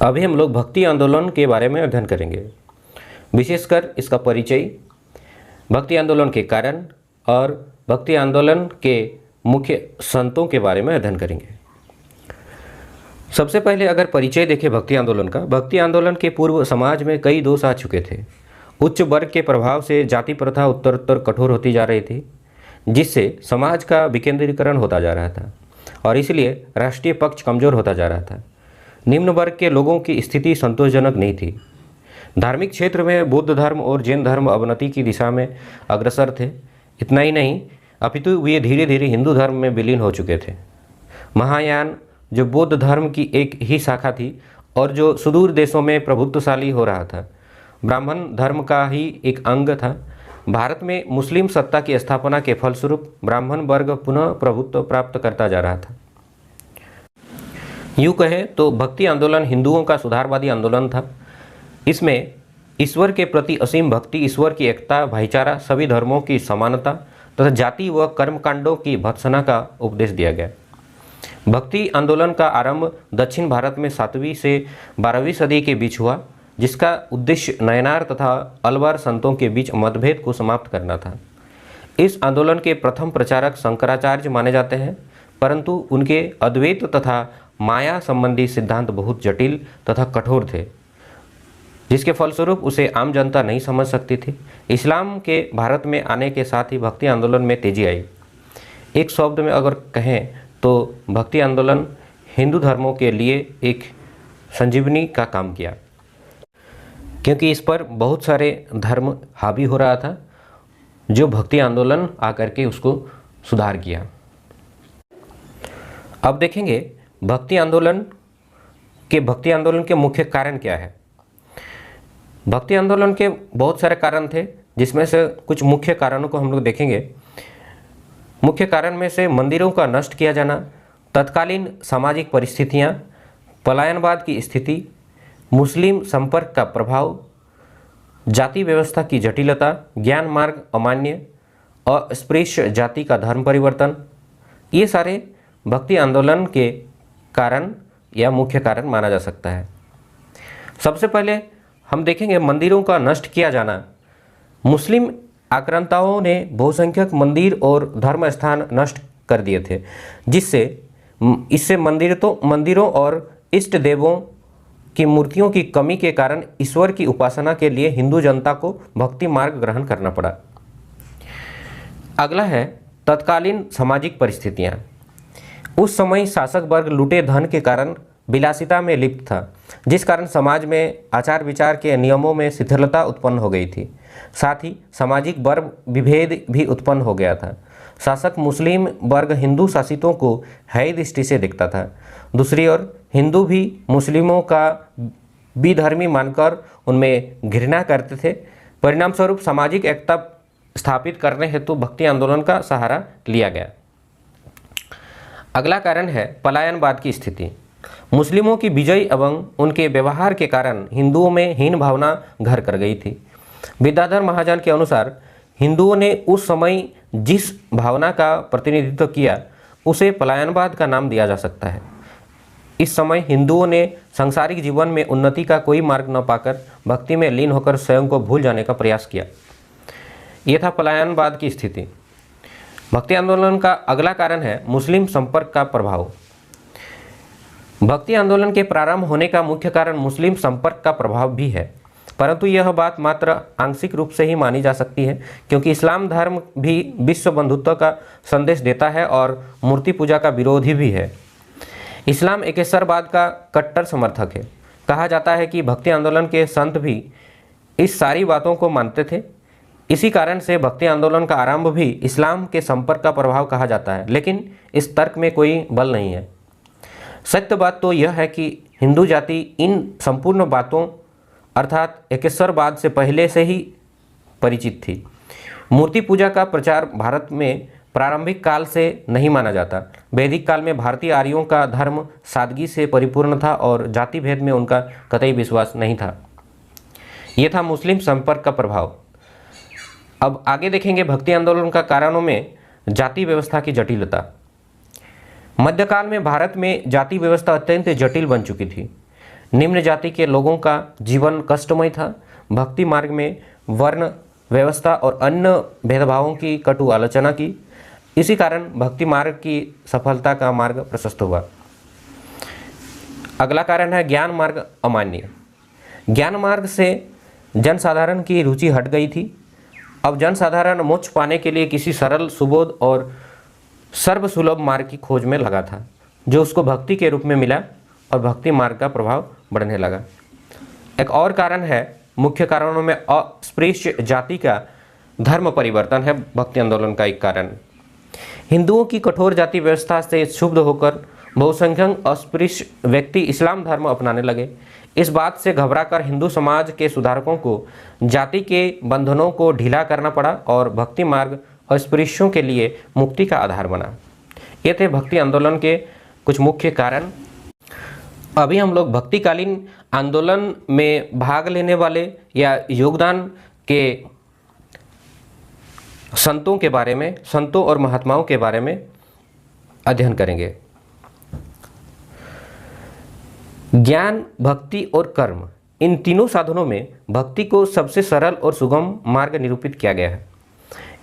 अभी हम लोग भक्ति आंदोलन के बारे में अध्ययन करेंगे, विशेषकर इसका परिचय, भक्ति आंदोलन के कारण और भक्ति आंदोलन के मुख्य संतों के बारे में अध्ययन करेंगे। सबसे पहले अगर परिचय देखें भक्ति आंदोलन का, भक्ति आंदोलन के पूर्व समाज में कई दोष आ चुके थे। उच्च वर्ग के प्रभाव से जाति प्रथा उत्तरोत्तर कठोर होती जा रही थी, जिससे समाज का विकेंद्रीकरण होता जा रहा था और इसलिए राष्ट्रीय पक्ष कमज़ोर होता जा रहा था। निम्न वर्ग के लोगों की स्थिति संतोषजनक नहीं थी। धार्मिक क्षेत्र में बुद्ध धर्म और जैन धर्म अवनति की दिशा में अग्रसर थे। इतना ही नहीं, अपितु वे धीरे धीरे हिंदू धर्म में विलीन हो चुके थे। महायान जो बौद्ध धर्म की एक ही शाखा थी और जो सुदूर देशों में प्रभुत्वशाली हो रहा था, ब्राह्मण धर्म का ही एक अंग था। भारत में मुस्लिम सत्ता की स्थापना के फलस्वरूप ब्राह्मण वर्ग पुनः प्रभुत्व प्राप्त करता जा रहा था। यूँ कहें तो भक्ति आंदोलन हिंदुओं का सुधारवादी आंदोलन था। इसमें ईश्वर के प्रति असीम भक्ति, ईश्वर की एकता, भाईचारा, सभी धर्मों की समानता तथा जाति व कर्मकांडों की भत्सना का उपदेश दिया गया। भक्ति आंदोलन का आरंभ दक्षिण भारत में 7वीं से 12वीं सदी के बीच हुआ, जिसका उद्देश्य नयनार तथा अलवार संतों के बीच मतभेद को समाप्त करना था। इस आंदोलन के प्रथम प्रचारक शंकराचार्य माने जाते हैं, परंतु उनके अद्वैत तथा माया संबंधी सिद्धांत बहुत जटिल तथा कठोर थे, जिसके फलस्वरूप उसे आम जनता नहीं समझ सकती थी। इस्लाम के भारत में आने के साथ ही भक्ति आंदोलन में तेजी आई। एक शब्द में अगर कहें तो भक्ति आंदोलन हिंदू धर्मों के लिए एक संजीवनी का काम किया, क्योंकि इस पर बहुत सारे धर्म हावी हो रहा था, जो भक्ति आंदोलन आकर के उसको सुधार किया। अब देखेंगे भक्ति आंदोलन के मुख्य कारण क्या है। भक्ति आंदोलन के बहुत सारे कारण थे, जिसमें से कुछ मुख्य कारणों को हम लोग देखेंगे। मुख्य कारण में से मंदिरों का नष्ट किया जाना, तत्कालीन सामाजिक परिस्थितियां, पलायनवाद की स्थिति, मुस्लिम संपर्क का प्रभाव, जाति व्यवस्था की जटिलता, ज्ञान मार्ग अमान्य, अस्पृश्य जाति का धर्म परिवर्तन, ये सारे भक्ति आंदोलन के कारण या मुख्य कारण माना जा सकता है। सबसे पहले हम देखेंगे मंदिरों का नष्ट किया जाना। मुस्लिम आक्रांताओं ने बहुसंख्यक मंदिर और धर्म स्थान नष्ट कर दिए थे, इससे मंदिरों और इष्ट देवों की मूर्तियों की कमी के कारण ईश्वर की उपासना के लिए हिंदू जनता को भक्ति मार्ग ग्रहण करना पड़ा। अगला है तत्कालीन सामाजिक परिस्थितियां। उस समय शासक वर्ग लूटे धन के कारण विलासिता में लिप्त था, जिस कारण समाज में आचार विचार के नियमों में शिथिलता उत्पन्न हो गई थी। साथ ही सामाजिक वर्ग विभेद भी उत्पन्न हो गया था। शासक मुस्लिम वर्ग हिंदू शासितों को हैय दृष्टि से देखता था। दूसरी ओर हिंदू भी मुस्लिमों का विधर्मी मानकर उनमें घृणा करते थे। परिणामस्वरूप सामाजिक एकता स्थापित करने हेतु भक्ति आंदोलन का सहारा लिया गया। अगला कारण है पलायनवाद की स्थिति। मुस्लिमों की विजय एवं उनके व्यवहार के कारण हिंदुओं में हीन भावना घर कर गई थी। विद्याधर महाजन के अनुसार हिंदुओं ने उस समय जिस भावना का प्रतिनिधित्व किया, उसे पलायनवाद का नाम दिया जा सकता है। इस समय हिंदुओं ने सांसारिक जीवन में उन्नति का कोई मार्ग न पाकर भक्ति में लीन होकर स्वयं को भूल जाने का प्रयास किया। यह था पलायनवाद की स्थिति। भक्ति आंदोलन का अगला कारण है मुस्लिम संपर्क का प्रभाव। भक्ति आंदोलन के प्रारंभ होने का मुख्य कारण मुस्लिम संपर्क का प्रभाव भी है, परंतु यह बात मात्र आंशिक रूप से ही मानी जा सकती है, क्योंकि इस्लाम धर्म भी विश्व बंधुत्व का संदेश देता है और मूर्ति पूजा का विरोधी भी है। इस्लाम एकेश्वरवाद का कट्टर समर्थक है। कहा जाता है कि भक्ति आंदोलन के संत भी इस सारी बातों को मानते थे। इसी कारण से भक्ति आंदोलन का आरंभ भी इस्लाम के संपर्क का प्रभाव कहा जाता है, लेकिन इस तर्क में कोई बल नहीं है। सत्य बात तो यह है कि हिंदू जाति इन संपूर्ण बातों अर्थात एकेश्वरवाद से पहले से ही परिचित थी। मूर्ति पूजा का प्रचार भारत में प्रारंभिक काल से नहीं माना जाता। वैदिक काल में भारतीय आर्यों का धर्म सादगी से परिपूर्ण था और जाति भेद में उनका कतई विश्वास नहीं था। यह था मुस्लिम संपर्क का प्रभाव। अब आगे देखेंगे भक्ति आंदोलन का कारणों में जाति व्यवस्था की जटिलता। मध्यकाल में भारत में जाति व्यवस्था अत्यंत जटिल बन चुकी थी। निम्न जाति के लोगों का जीवन कष्टमय था। भक्ति मार्ग में वर्ण व्यवस्था और अन्य भेदभावों की कटु आलोचना की। इसी कारण भक्ति मार्ग की सफलता का मार्ग प्रशस्त हुआ। अगला कारण है ज्ञान मार्ग अमान्य। ज्ञान मार्ग से जनसाधारण की रुचि हट गई थी। अब जनसाधारण मोक्ष पाने के लिए किसी सरल, सुबोध और सर्वसुलभ मार्ग की खोज में लगा था, जो उसको भक्ति के रूप में मिला और भक्ति मार्ग का प्रभाव बढ़ने लगा। एक और कारण है, मुख्य कारणों में अस्पृश्य जाति का धर्म परिवर्तन है भक्ति आंदोलन का एक कारण। हिंदुओं की कठोर जाति व्यवस्था से क्षुब्ध होकर बहुसंख्यक अस्पृश्य व्यक्ति इस्लाम धर्म अपनाने लगे। इस बात से घबराकर हिंदू समाज के सुधारकों को जाति के बंधनों को ढीला करना पड़ा और भक्ति मार्ग अस्पृश्यों के लिए मुक्ति का आधार बना। ये थे भक्ति आंदोलन के कुछ मुख्य कारण। अभी हम लोग भक्तिकालीन आंदोलन में भाग लेने वाले या योगदान के संतों के बारे में, संतों और महात्माओं के बारे में अध्ययन करेंगे। ज्ञान, भक्ति और कर्म, इन तीनों साधनों में भक्ति को सबसे सरल और सुगम मार्ग निरूपित किया गया है।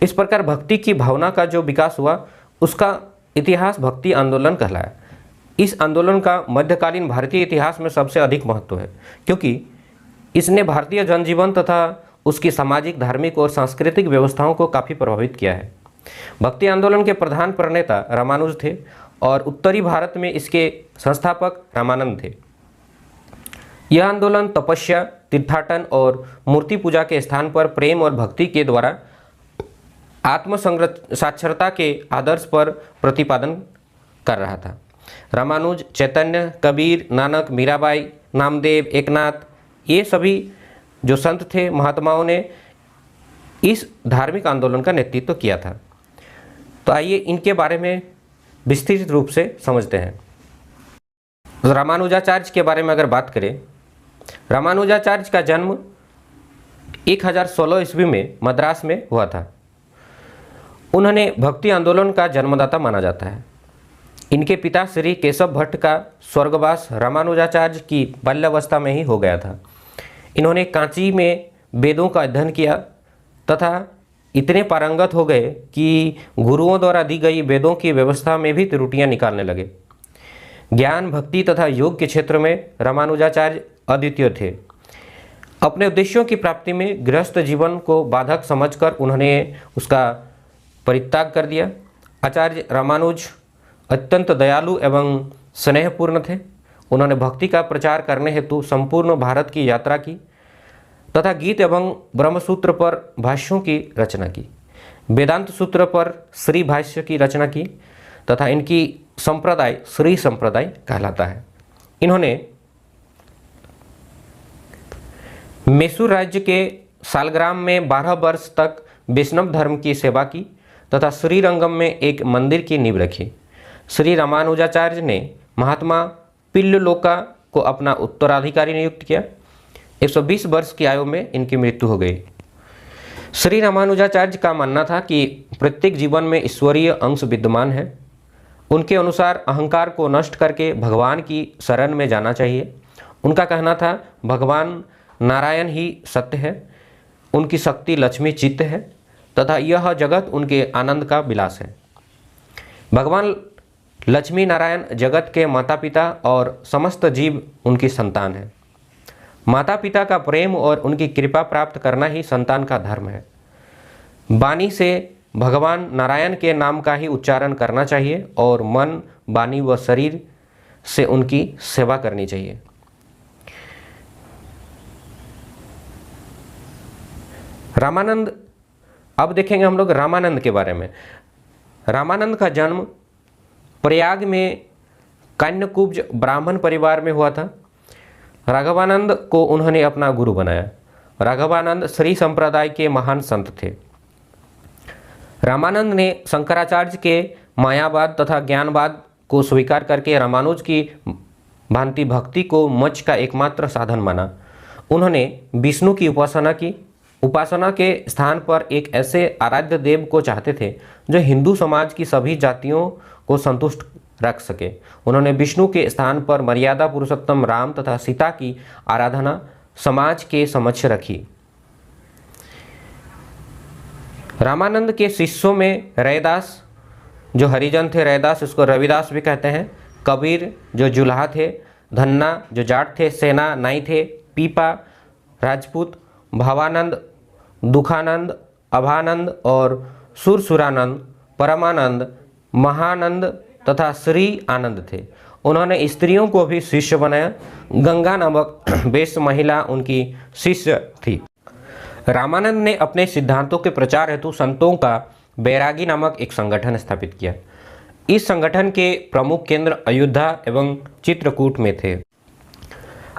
इस प्रकार भक्ति की भावना का जो विकास हुआ, उसका इतिहास भक्ति आंदोलन कहलाया। इस आंदोलन का मध्यकालीन भारतीय इतिहास में सबसे अधिक महत्व है, क्योंकि इसने भारतीय जनजीवन तथा उसकी सामाजिक, धार्मिक और सांस्कृतिक व्यवस्थाओं को काफ़ी प्रभावित किया है। भक्ति आंदोलन के प्रधान प्रणेता रामानुज थे और उत्तरी भारत में इसके संस्थापक रामानंद थे। यह आंदोलन तपस्या, तीर्थाटन और मूर्ति पूजा के स्थान पर प्रेम और भक्ति के द्वारा आत्म साक्षरता के आदर्श पर प्रतिपादन कर रहा था। रामानुज, चैतन्य, कबीर, नानक, मीराबाई, नामदेव, एकनाथ, ये सभी जो संत थे, महात्माओं ने इस धार्मिक आंदोलन का नेतृत्व किया था। तो आइए इनके बारे में विस्तृत रूप से समझते हैं। रामानुजाचार्य के बारे में अगर बात करें, रामानुजाचार्य का जन्म 1016 ईस्वी में मद्रास में हुआ था। उन्होंने भक्ति आंदोलन का जन्मदाता माना जाता है। इनके पिता श्री केशव भट्ट का स्वर्गवास रामानुजाचार्य की बाल्यावस्था में ही हो गया था। इन्होंने कांची में वेदों का अध्ययन किया तथा इतने पारंगत हो गए कि गुरुओं द्वारा दी गई वेदों की व्यवस्था में भी त्रुटियां निकालने लगे। ज्ञान, भक्ति तथा योग के क्षेत्र में रामानुजाचार्य अद्वितीय थे। अपने उद्देश्यों की प्राप्ति में गृहस्थ जीवन को बाधक समझकर उन्होंने उसका परित्याग कर दिया। आचार्य रामानुज अत्यंत दयालु एवं स्नेहपूर्ण थे। उन्होंने भक्ति का प्रचार करने हेतु संपूर्ण भारत की यात्रा की तथा गीत एवं ब्रह्मसूत्र पर भाष्यों की रचना की। वेदांत सूत्र पर श्री भाष्य की रचना की तथा इनकी संप्रदाय श्री संप्रदाय कहलाता है। इन्होंने मैसूर राज्य के सालग्राम में 12 वर्ष तक वैष्णव धर्म की सेवा की तथा श्रीरंगम में एक मंदिर की नींव रखी। श्री रामानुजाचार्य ने महात्मा पिल्ललोका को अपना उत्तराधिकारी नियुक्त किया। 120 वर्ष की आयु में इनकी मृत्यु हो गई। श्री रामानुजाचार्य का मानना था कि प्रत्येक जीवन में ईश्वरीय अंश विद्यमान है। उनके अनुसार अहंकार को नष्ट करके भगवान की शरण में जाना चाहिए। उनका कहना था भगवान नारायण ही सत्य है, उनकी शक्ति लक्ष्मी चित्त है तथा यह जगत उनके आनंद का विलास है। भगवान लक्ष्मी नारायण जगत के माता पिता और समस्त जीव उनकी संतान है। माता पिता का प्रेम और उनकी कृपा प्राप्त करना ही संतान का धर्म है। वाणी से भगवान नारायण के नाम का ही उच्चारण करना चाहिए और मन, वाणी व शरीर से उनकी सेवा करनी चाहिए। रामानंद, अब देखेंगे हम लोग रामानंद के बारे में। रामानंद का जन्म प्रयाग में कान्यकुब्ज ब्राह्मण परिवार में हुआ था। राघवानंद को उन्होंने अपना गुरु बनाया। राघवानंद श्री संप्रदाय के महान संत थे। रामानंद ने शंकराचार्य के मायावाद तथा ज्ञानवाद को स्वीकार करके रामानुज की भांति भक्ति को मोक्ष का एकमात्र साधन माना। उन्होंने विष्णु की उपासना की। उपासना के स्थान पर एक ऐसे आराध्य देव को चाहते थे जो हिंदू समाज की सभी जातियों को संतुष्ट रख सके। उन्होंने विष्णु के स्थान पर मर्यादा पुरुषोत्तम राम तथा सीता की आराधना समाज के समक्ष रखी। रामानंद के शिष्यों में रैदास जो हरिजन थे, रैदास उसको रविदास भी कहते हैं, कबीर जो जुल्हा थे, धन्ना जो जाट थे, सेना नाई थे, पीपा राजपूत, भावानंद, दुखानंद, अभानंद और सुरसुरानंद, परमानंद, महानंद तथा श्री आनंद थे। उन्होंने स्त्रियों को भी शिष्य बनाया। गंगा नामक वैश्य महिला उनकी शिष्य थी। रामानंद ने अपने सिद्धांतों के प्रचार हेतु संतों का बैरागी नामक एक संगठन स्थापित किया। इस संगठन के प्रमुख केंद्र अयोध्या एवं चित्रकूट में थे।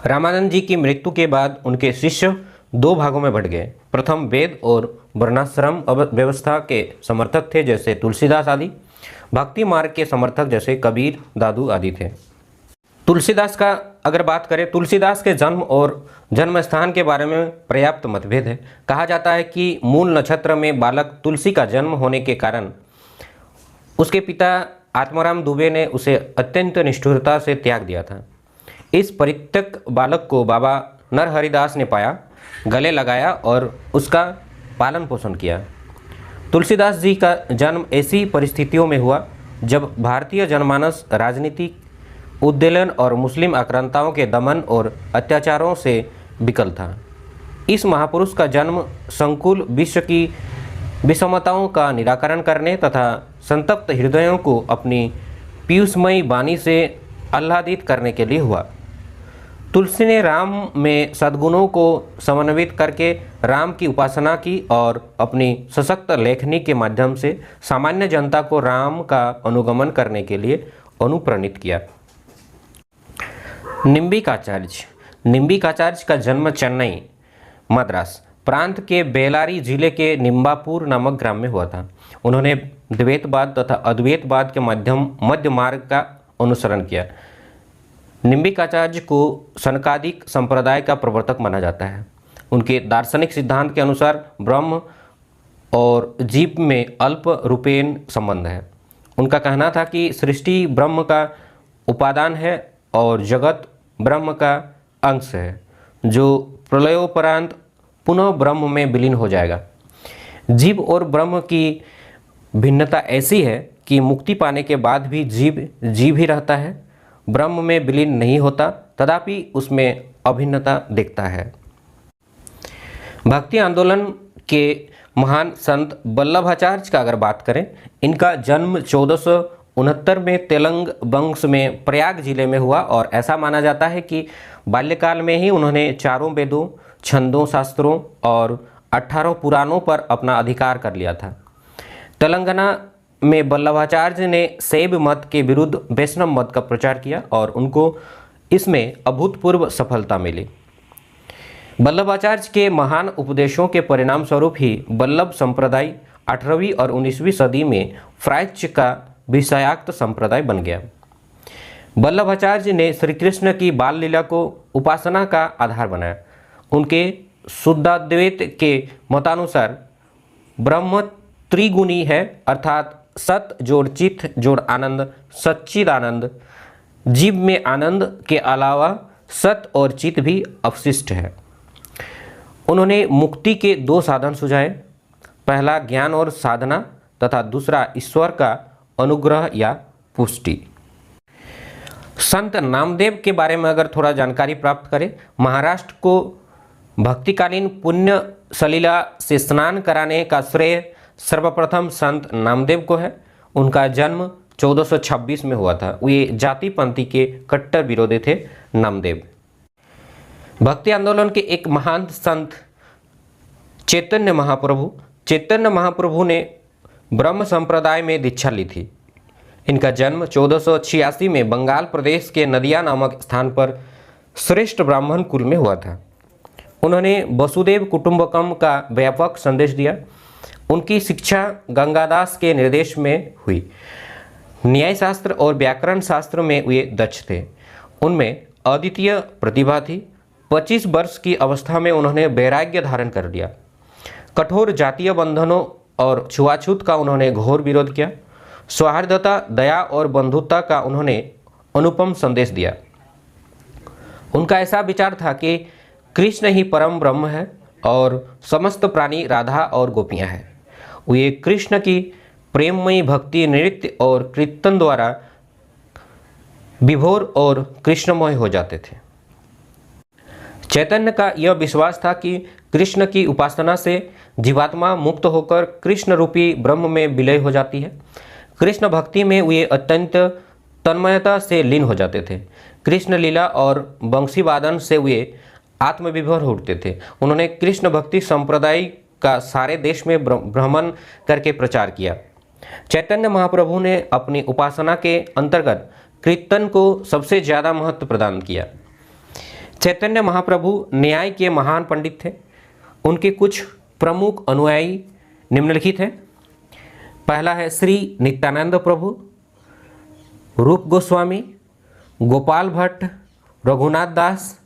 रामानंद जी की मृत्यु के बाद उनके शिष्य दो भागों में बंट गए। प्रथम वेद और वर्णाश्रम व्यवस्था के समर्थक थे जैसे तुलसीदास आदि, भक्ति मार्ग के समर्थक जैसे कबीर, दादू आदि थे। तुलसीदास का अगर बात करें, तुलसीदास के जन्म और जन्म स्थान के बारे में पर्याप्त मतभेद है। कहा जाता है कि मूल नक्षत्र में बालक तुलसी का जन्म होने के कारण उसके पिता आत्माराम दुबे ने उसे अत्यंत निष्ठुरता से त्याग दिया था। इस परित्यक्त बालक को बाबा नरहरिदास ने पाया, गले लगाया और उसका पालन पोषण किया। तुलसीदास जी का जन्म ऐसी परिस्थितियों में हुआ जब भारतीय जनमानस राजनीतिक उद्वेलन और मुस्लिम आक्रांताओं के दमन और अत्याचारों से विकल था। इस महापुरुष का जन्म संकुल विश्व की विषमताओं का निराकरण करने तथा संतप्त हृदयों को अपनी पीयूषमयी वाणी से आह्लादित करने के लिए हुआ। तुलसी ने राम में सद्गुणों को समन्वित करके राम की उपासना की और अपनी सशक्त लेखनी के माध्यम से सामान्य जनता को राम का अनुगमन करने के लिए अनुप्राणित किया। निम्बिकाचार्य का जन्म चेन्नई, मद्रास प्रांत के बेलारी जिले के निम्बापुर नामक ग्राम में हुआ था। उन्होंने द्वैतवाद तथा अद्वैतवाद के मध्य मार्ग का अनुसरण किया। निम्बिकाचार्य को सनकादिक संप्रदाय का प्रवर्तक माना जाता है। उनके दार्शनिक सिद्धांत के अनुसार ब्रह्म और जीव में अल्प रूपेण संबंध है। उनका कहना था कि सृष्टि ब्रह्म का उपादान है और जगत ब्रह्म का अंश है, जो प्रलयोपरांत पुनः ब्रह्म में विलीन हो जाएगा। जीव और ब्रह्म की भिन्नता ऐसी है कि मुक्ति पाने के बाद भी जीव ही रहता है, ब्रह्म में विलीन नहीं होता, तथापि उसमें अभिन्नता दिखता है। भक्ति आंदोलन के महान संत वल्लभाचार्य का अगर बात करें, इनका जन्म 1469 में तेलंग वंश में प्रयाग जिले में हुआ और ऐसा माना जाता है कि बाल्यकाल में ही उन्होंने चारों वेदों, छंदों, शास्त्रों और 18 पुराणों पर अपना अधिकार कर लिया था। तेलंगाना में वल्लभाचार्य ने शैव मत के विरुद्ध वैष्णव मत का प्रचार किया और उनको इसमें अभूतपूर्व सफलता मिली। वल्लभाचार्य के महान उपदेशों के परिणाम स्वरूप ही वल्लभ संप्रदाय 18वीं और 19वीं सदी में फ्राइच्य का विषयाक्त संप्रदाय बन गया। वल्लभाचार्य ने श्री कृष्ण की बाल लीला को उपासना का आधार बनाया। उनके शुद्धाद्वैत के मतानुसार ब्रह्म त्रिगुणी है, अर्थात सत जोड़ चित्त जोड़ आनंद, सच्चिदानंद। जीव में आनंद के अलावा सत और चित्त भी अवशिष्ट है। उन्होंने मुक्ति के दो साधन सुझाए, पहला ज्ञान और साधना तथा दूसरा ईश्वर का अनुग्रह या पुष्टि। संत नामदेव के बारे में अगर थोड़ा जानकारी प्राप्त करें, महाराष्ट्र को भक्तिकालीन पुण्य सलीला से स्नान कराने का श्रेय सर्वप्रथम संत नामदेव को है। उनका जन्म 1426 में हुआ था। वे जाति पंथी के कट्टर विरोधी थे नामदेव। भक्ति आंदोलन के एक महान संत चैतन्य महाप्रभु ने ब्रह्म संप्रदाय में दीक्षा ली थी। इनका जन्म 1486 में बंगाल प्रदेश के नदिया नामक स्थान पर श्रेष्ठ ब्राह्मण कुल में हुआ था। उन्होंने वसुदेव कुटुंबकम का व्यापक संदेश दिया। उनकी शिक्षा गंगादास के निर्देश में हुई। न्याय शास्त्र और व्याकरण शास्त्र में वे दक्ष थे। उनमें अद्वितीय प्रतिभा थी। 25 वर्ष की अवस्था में उन्होंने वैराग्य धारण कर लिया। कठोर जातीय बंधनों और छुआछूत का उन्होंने घोर विरोध किया। सौहार्दता, दया और बंधुता का उन्होंने अनुपम संदेश दिया। उनका ऐसा विचार था कि कृष्ण ही परम ब्रह्म है और समस्त प्राणी राधा और गोपियां हैं। वे कृष्ण की प्रेममयी भक्ति, नृत्य और कीर्तन द्वारा विभोर और कृष्णमय हो जाते थे। चैतन्य का यह विश्वास था कि कृष्ण की उपासना से जीवात्मा मुक्त होकर कृष्ण रूपी ब्रह्म में विलय हो जाती है। कृष्ण भक्ति में वे अत्यंत तन्मयता से लीन हो जाते थे। कृष्ण लीला और बंसी वादन से वे आत्मविभोर उठते थे। उन्होंने कृष्ण भक्ति संप्रदाय का सारे देश में भ्रमण करके प्रचार किया। चैतन्य महाप्रभु ने अपनी उपासना के अंतर्गत कीर्तन को सबसे ज़्यादा महत्व प्रदान किया। चैतन्य महाप्रभु न्याय के महान पंडित थे। उनके कुछ प्रमुख अनुयायी निम्नलिखित हैं। पहला है श्री नित्यानंद प्रभु, रूप गोस्वामी, गोपाल भट्ट, रघुनाथ दास,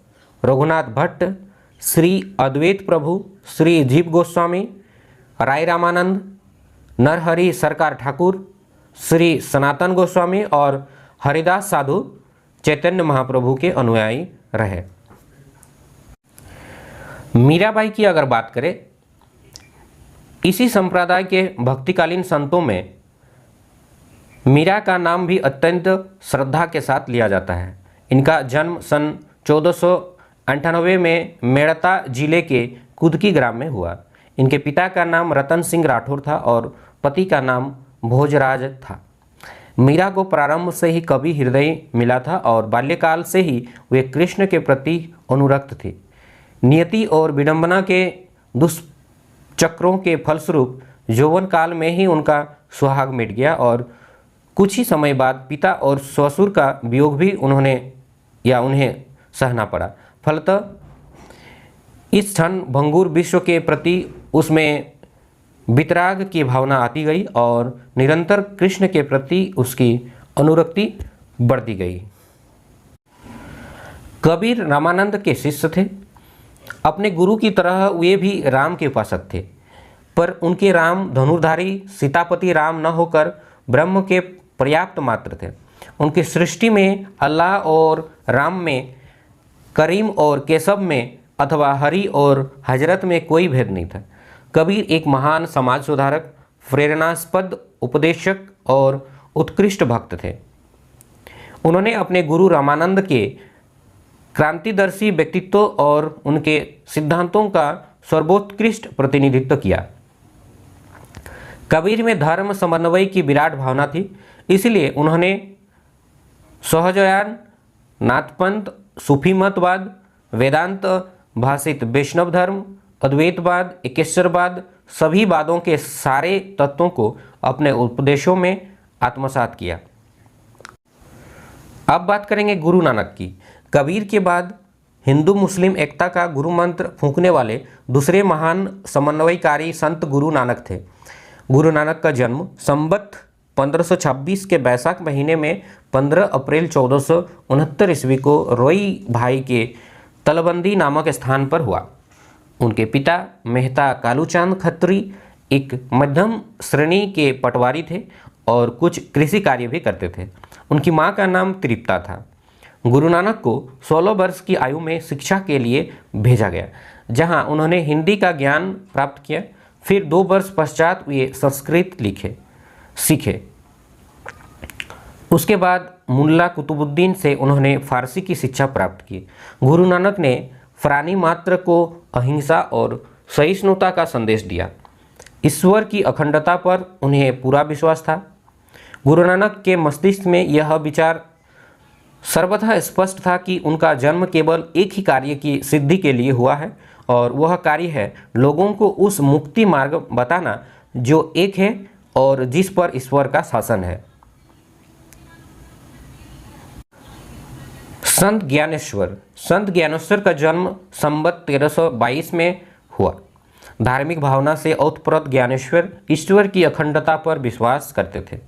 रघुनाथ भट्ट, श्री अद्वैत प्रभु, श्री जीव गोस्वामी, राय रामानंद, नरहरि सरकार ठाकुर, श्री सनातन गोस्वामी और हरिदास साधु चैतन्य महाप्रभु के अनुयायी रहे। मीराबाई की अगर बात करें, इसी संप्रदाय के भक्तिकालीन संतों में मीरा का नाम भी अत्यंत श्रद्धा के साथ लिया जाता है। इनका जन्म सन 1498 में मेड़ता जिले के कुदकी ग्राम में हुआ। इनके पिता का नाम रतन सिंह राठौर था और पति का नाम भोजराज था। मीरा को प्रारंभ से ही कवि हृदय मिला था और बाल्यकाल से ही वे कृष्ण के प्रति अनुरक्त थे। नियति और विडंबना के दुष्चक्रों के फलस्वरूप यौवन काल में ही उनका सुहाग मिट गया और कुछ ही समय बाद पिता और ससुर का वियोग भी उन्हें सहना पड़ा। फलतः इस क्षण भंगुर विश्व के प्रति उसमें वितराग की भावना आती गई और निरंतर कृष्ण के प्रति उसकी अनुरक्ति बढ़ती गई। कबीर रामानंद के शिष्य थे। अपने गुरु की तरह वे भी राम के उपासक थे, पर उनके राम धनुर्धारी सीतापति राम न होकर ब्रह्म के पर्याप्त मात्र थे। उनकी सृष्टि में अल्लाह और राम में, करीम और केशव में अथवा हरि और हजरत में कोई भेद नहीं था। कबीर एक महान समाज सुधारक, प्रेरणास्पद उपदेशक और उत्कृष्ट भक्त थे। उन्होंने अपने गुरु रामानंद के क्रांतिदर्शी व्यक्तित्व और उनके सिद्धांतों का सर्वोत्कृष्ट प्रतिनिधित्व किया। कबीर में धर्म समन्वय की विराट भावना थी, इसलिए उन्होंने सहजयान, नाथपंथ, सूफी मतवाद, वेदांत भाषित वैष्णव धर्म, अद्वैतवाद, एकेश्वरवाद, सभी वादों के सारे तत्वों को अपने उपदेशों में आत्मसात किया। अब बात करेंगे गुरु नानक की। कबीर के बाद हिंदू मुस्लिम एकता का गुरु मंत्र फूंकने वाले दूसरे महान समन्वयकारी संत गुरु नानक थे। गुरु नानक का जन्म संवत 1526 के बैसाख महीने में 15 अप्रैल 1469 ईस्वी को रोई भाई के तलबंदी नामक स्थान पर हुआ। उनके पिता मेहता कालूचांद खत्री एक मध्यम श्रेणी के पटवारी थे और कुछ कृषि कार्य भी करते थे। उनकी मां का नाम तृप्ता था। गुरु नानक को 16 वर्ष की आयु में शिक्षा के लिए भेजा गया, जहां उन्होंने हिंदी का ज्ञान प्राप्त किया। फिर 2 वर्ष पश्चात वे संस्कृत सीखे। उसके बाद मुल्ला कुतुबुद्दीन से उन्होंने फारसी की शिक्षा प्राप्त की। गुरु नानक ने प्राणी मात्र को अहिंसा और सहिष्णुता का संदेश दिया। ईश्वर की अखंडता पर उन्हें पूरा विश्वास था। गुरु नानक के मस्तिष्क में यह विचार सर्वथा स्पष्ट था कि उनका जन्म केवल एक ही कार्य की सिद्धि के लिए हुआ है और वह कार्य है लोगों को उस मुक्ति मार्ग बताना जो एक है और जिस पर ईश्वर का शासन है। संत ज्ञानेश्वर का जन्म संवत 1322 में हुआ। धार्मिक भावना से ओतप्रोत ज्ञानेश्वर ईश्वर की अखंडता पर विश्वास करते थे।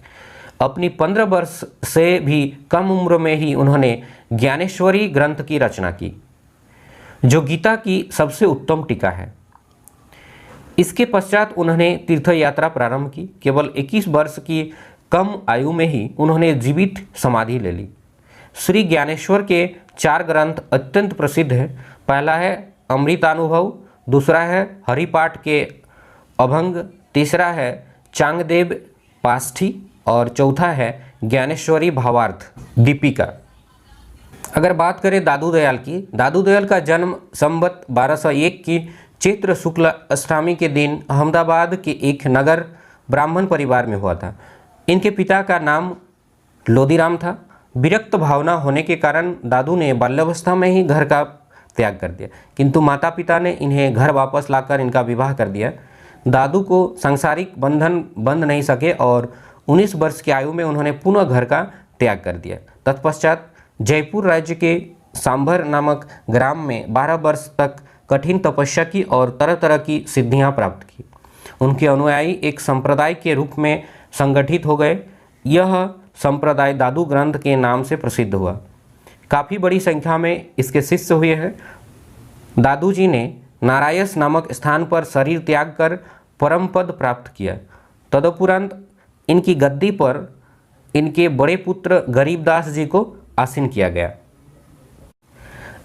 अपनी 15 वर्ष से भी कम उम्र में ही उन्होंने ज्ञानेश्वरी ग्रंथ की रचना की, जो गीता की सबसे उत्तम टीका है। इसके पश्चात उन्होंने तीर्थ यात्रा प्रारंभ की। केवल 21 वर्ष की कम आयु में ही उन्होंने जीवित समाधि ले ली। श्री ज्ञानेश्वर के 4 ग्रंथ अत्यंत प्रसिद्ध है। पहला है अमृतानुभव, दूसरा है हरिपाठ के अभंग, तीसरा है चांगदेव पाष्ठी और चौथा है ज्ञानेश्वरी भावार्थ दीपिका। अगर बात करें दादू दयाल की, दादू दयाल का जन्म संवत 1201 की चैत्र शुक्ल अष्टमी के दिन अहमदाबाद के एक नगर ब्राह्मण परिवार में हुआ था। इनके पिता का नाम लोदीराम था। विरक्त भावना होने के कारण दादू ने बाल्यावस्था में ही घर का त्याग कर दिया, किंतु माता पिता ने इन्हें घर वापस लाकर इनका विवाह कर दिया। दादू को सांसारिक बंधन बंध नहीं सके और 19 वर्ष की आयु में उन्होंने पुनः घर का त्याग कर दिया। तत्पश्चात जयपुर राज्य के सांभर नामक ग्राम में 12 वर्ष तक कठिन तपस्या की और तरह तरह की सिद्धियां प्राप्त की। उनके अनुयायी एक संप्रदाय के रूप में संगठित हो गए। यह संप्रदाय दादू ग्रंथ के नाम से प्रसिद्ध हुआ। काफ़ी बड़ी संख्या में इसके शिष्य हुए हैं। दादू जी ने नारायस नामक स्थान पर शरीर त्याग कर परम पद प्राप्त किया। तदुपरांत इनकी गद्दी पर इनके बड़े पुत्र गरीबदास जी को आसीन किया गया।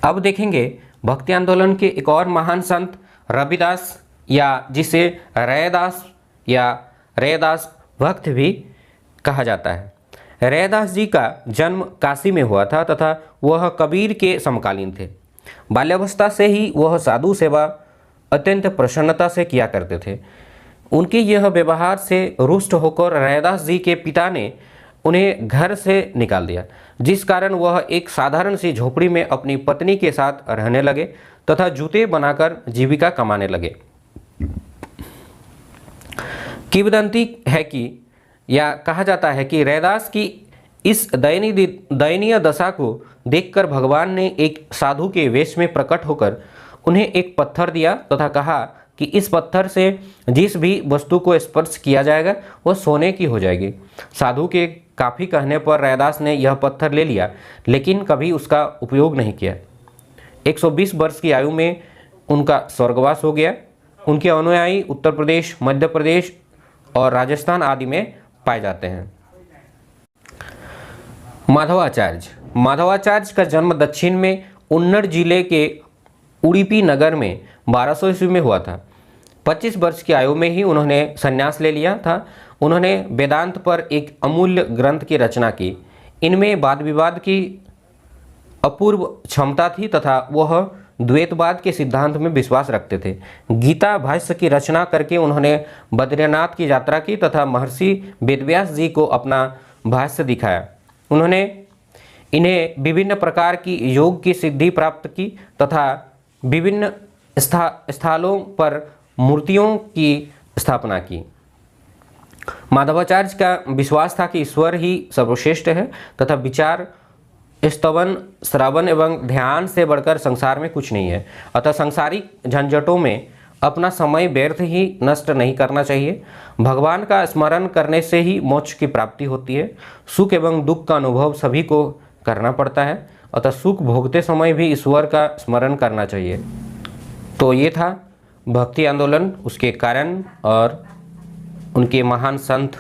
अब देखेंगे भक्ति आंदोलन के एक और महान संत रविदास, या जिसे रैदास या रैदास भक्त भी कहा जाता है। रैदास जी का जन्म काशी में हुआ था तथा वह कबीर के समकालीन थे। बाल्यावस्था से ही वह साधु सेवा अत्यंत प्रसन्नता से किया करते थे। उनके यह व्यवहार से रुष्ट होकर रैदास जी के पिता ने उन्हें घर से निकाल दिया, जिस कारण वह एक साधारण सी झोपड़ी में अपनी पत्नी के साथ रहने लगे तथा जूते बनाकर जीविका कमाने लगे। किंवदंती है कि या कहा जाता है कि रैदास की इस दयनीय दशा को देखकर भगवान ने एक साधु के वेश में प्रकट होकर उन्हें एक पत्थर दिया तथा कहा कि इस पत्थर से जिस भी वस्तु को स्पर्श किया जाएगा वह सोने की हो जाएगी। साधु के काफ़ी कहने पर रैदास ने यह पत्थर ले लिया, लेकिन कभी उसका उपयोग नहीं किया। 120 वर्ष की आयु में उनका स्वर्गवास हो गया। उनके अनुयायी उत्तर प्रदेश, मध्य प्रदेश और राजस्थान आदि में पाए जाते हैं। माधवाचार्य का जन्म दक्षिण में उन्नड़ जिले के उडुपी नगर में 1200 ईस्वी में हुआ था। 25 वर्ष की आयु में ही उन्होंने संन्यास ले लिया था। उन्होंने वेदांत पर एक अमूल्य ग्रंथ की रचना की। इनमें वाद विवाद की अपूर्व क्षमता थी तथा वह द्वैतवाद के सिद्धांत में विश्वास रखते थे। गीता भाष्य की रचना करके उन्होंने बद्रीनाथ की यात्रा की तथा महर्षि वेदव्यास जी को अपना भाष्य दिखाया। उन्होंने इन्हें विभिन्न प्रकार की योग की सिद्धि प्राप्त की तथा विभिन्न स्थलों पर मूर्तियों की स्थापना की। माधवाचार्य का विश्वास था कि ईश्वर ही सर्वश्रेष्ठ है तथा विचार, स्तवन, श्रवण एवं ध्यान से बढ़कर संसार में कुछ नहीं है। अतः सांसारिक झंझटों में अपना समय व्यर्थ ही नष्ट नहीं करना चाहिए। भगवान का स्मरण करने से ही मोक्ष की प्राप्ति होती है। सुख एवं दुख का अनुभव सभी को करना पड़ता है, अतः सुख भोगते समय भी ईश्वर का स्मरण करना चाहिए। तो ये था भक्ति आंदोलन, उसके कारण और उनके महान संत